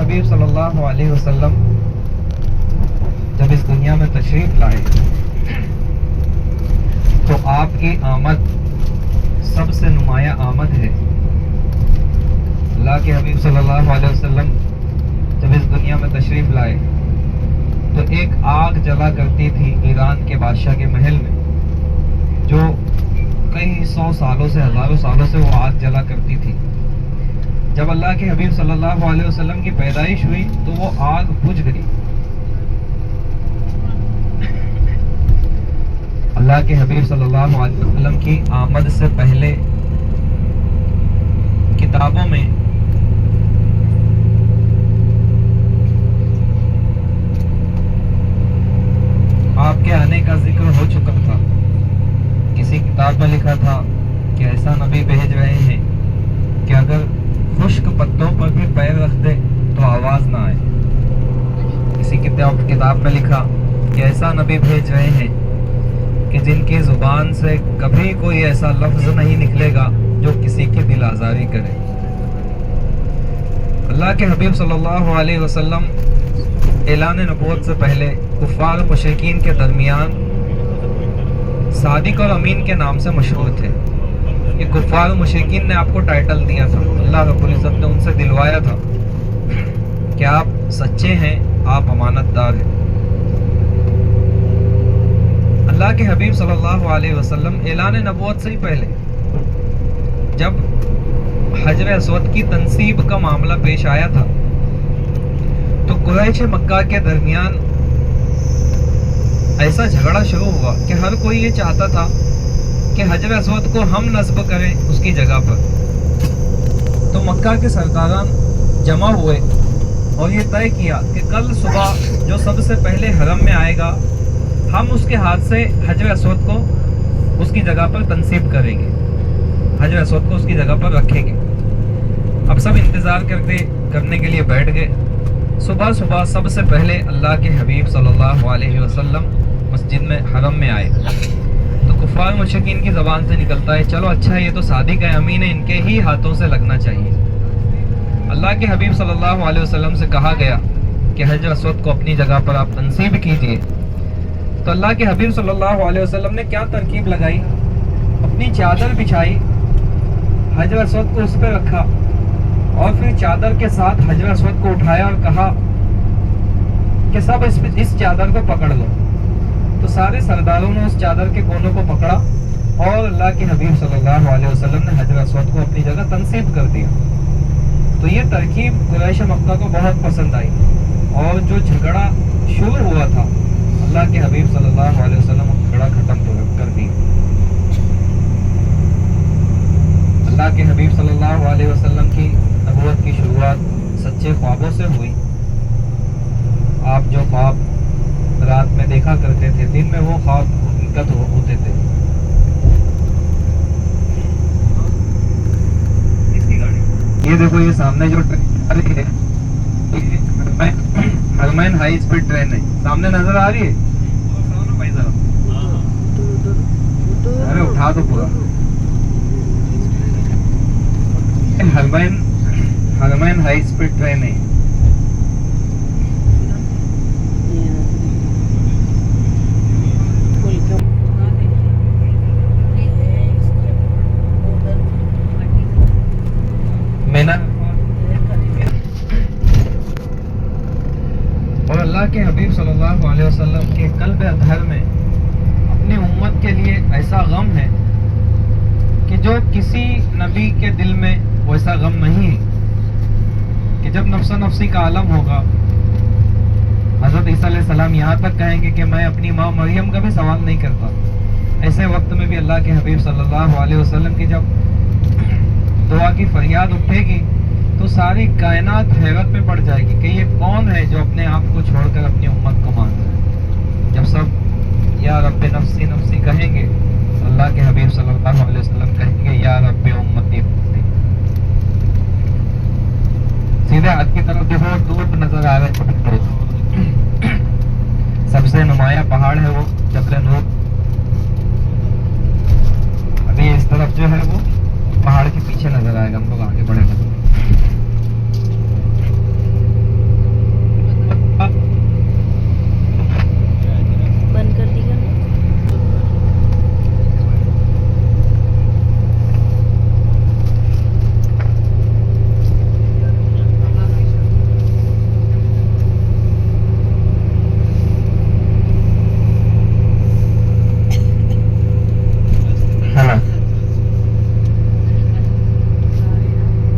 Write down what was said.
حبیب صلی اللہ علیہ وسلم جب اس دنیا میں تشریف لائے تو آپ کی آمد سب سے نمایاں آمد ہے۔ اللہ کے حبیب صلی اللہ علیہ وسلم جب اس دنیا میں تشریف لائے تو ایک آگ جلا کرتی تھی ایران کے بادشاہ کے محل میں، جو کئی سو سالوں سے ہزاروں سالوں سے وہ آگ جلا کرتی تھی۔ جب اللہ کے حبیب صلی اللہ علیہ وسلم کی پیدائش ہوئی تو وہ آگ بجھ گئی۔ اللہ کے حبیب صلی اللہ علیہ وسلم کی آمد سے پہلے کتابوں میں آپ کے آنے کا ذکر ہو چکا تھا۔ کسی کتاب میں لکھا تھا کہ ایسا نبی بھیج رہے ہیں کہ اگر خشک پتوں پر بھی پیر رکھ دے تو آواز نہ آئے۔ کسی کتاب میں لکھا کہ ایسا نبی بھیج رہے ہیں کہ جن کی زبان سے کبھی کوئی ایسا لفظ نہیں نکلے گا جو کسی کی دل آزاری کرے۔ اللہ کے حبیب صلی اللہ علیہ وسلم اعلان نبوت سے پہلے کفار مشرکین کے درمیان صادق اور امین کے نام سے مشہور تھے۔ یہ کفار مشرکین نے آپ کو ٹائٹل دیا تھا، اللہ رب العزت نے ان سے دلوایا تھا کہ آپ سچے ہیں، آپ امانت دار ہیں۔ اللہ کے حبیب صلی اللہ علیہ وسلم اعلان نبوت سے ہی پہلے جب حجر اسود کی تنصیب کا معاملہ پیش آیا تھا تو قریش مکہ کے درمیان ایسا جھگڑا شروع ہوا کہ ہر کوئی یہ چاہتا تھا کہ حجر اسود کو ہم نصب کریں اس کی جگہ پر۔ تو مکہ کے سرداران جمع ہوئے اور یہ طے کیا کہ کل صبح جو سب سے پہلے حرم میں آئے گا ہم اس کے ہاتھ سے حجر اسود کو اس کی جگہ پر تنصیب کریں گے، حجر اسود کو اس کی جگہ پر رکھیں گے۔ اب سب انتظار کرنے کے لیے بیٹھ گئے۔ صبح سب سے پہلے اللہ کے حبیب صلی اللہ علیہ وسلم مسجد میں حرم میں آئے تو کفار مشرکین کی زبان سے نکلتا ہے چلو اچھا یہ تو صادق ہے، امین ہے، ان کے ہی ہاتھوں سے لگنا چاہیے۔ اللہ کے حبیب صلی اللہ علیہ وسلم سے کہا گیا کہ حجر اسود کو اپنی جگہ پر آپ تنصیب کیجئے۔ تو اللہ کے حبیب صلی اللہ علیہ وسلم نے کیا ترکیب لگائی، اپنی چادر بچھائی، حجر اسود کو اس پہ رکھا اور پھر چادر کے ساتھ حجر اسود کو اٹھایا اور کہا کہ سب اس چادر کو پکڑ لو۔ تو سارے سرداروں نے اس چادر کے کونوں کو پکڑا اور اللہ کے حبیب صلی اللہ علیہ وسلم نے حجر اسود کو اپنی جگہ تنصیب کر دیا۔ تو یہ ترکیب قریش مکہ کو بہت پسند آئی اور جو جھگڑا شروع ہوا تھا اللہ کے حبیب صلی اللہ علیہ وسلم جھگڑا ختم کر دیا۔ اللہ کے حبیب صلی اللہ علیہ وسلم کی نبوت کی شروعات سچے خوابوں سے ہوئی۔ آپ جو خواب رات میں دیکھا کرتے تھے دن میں وہ خواب حقیقت ہوتے تھے۔ یہ دیکھو یہ سامنے جو ٹرین آ رہی ہے حرمین ہائی اسپیڈ ٹرین ہے، سامنے نظر آ رہی ہے؟ ارے اٹھا دو پورا۔ حرمین ہائی اسپیڈ ٹرین ہے۔ اور اللہ کے حبیب صلی اللہ علیہ وسلم کے قلب اطہر میں اپنی امت کے لیے ایسا غم ہے کہ جو کسی نبی کے دل میں ویسا غم نہیں ہے کہ جب نفس نفسی کا عالم ہوگا حضرت عیسیٰ علیہ السلام یہاں تک کہیں گے کہ میں اپنی ماں مریم کا بھی سوال نہیں کرتا۔ ایسے وقت میں بھی اللہ کے حبیب صلی اللہ علیہ وسلم کی جب دعا کی فریاد اٹھے گی تو ساری کائنات حیرت میں پڑ جائے گی کہ یہ کون ہے جو اپنے آپ کو چھوڑ کر اپنی امت کو مانگ رہا ہے۔ جب سب یا رب نفسی نفسی کہیں گے اللہ کے حبیب صلی اللہ علیہ وسلم کہیں گے یا رب امتی امتی۔ سیدھے ہاتھ کی طرف دیکھو دور نظر آ رہے ہیں، سب سے نمایاں پہاڑ ہے وہ جبل نور۔ ابھی اس طرف جو ہے وہ پہاڑ کے پیچھے نظر آئے گا، ہم لوگ آگے بڑھیں گے۔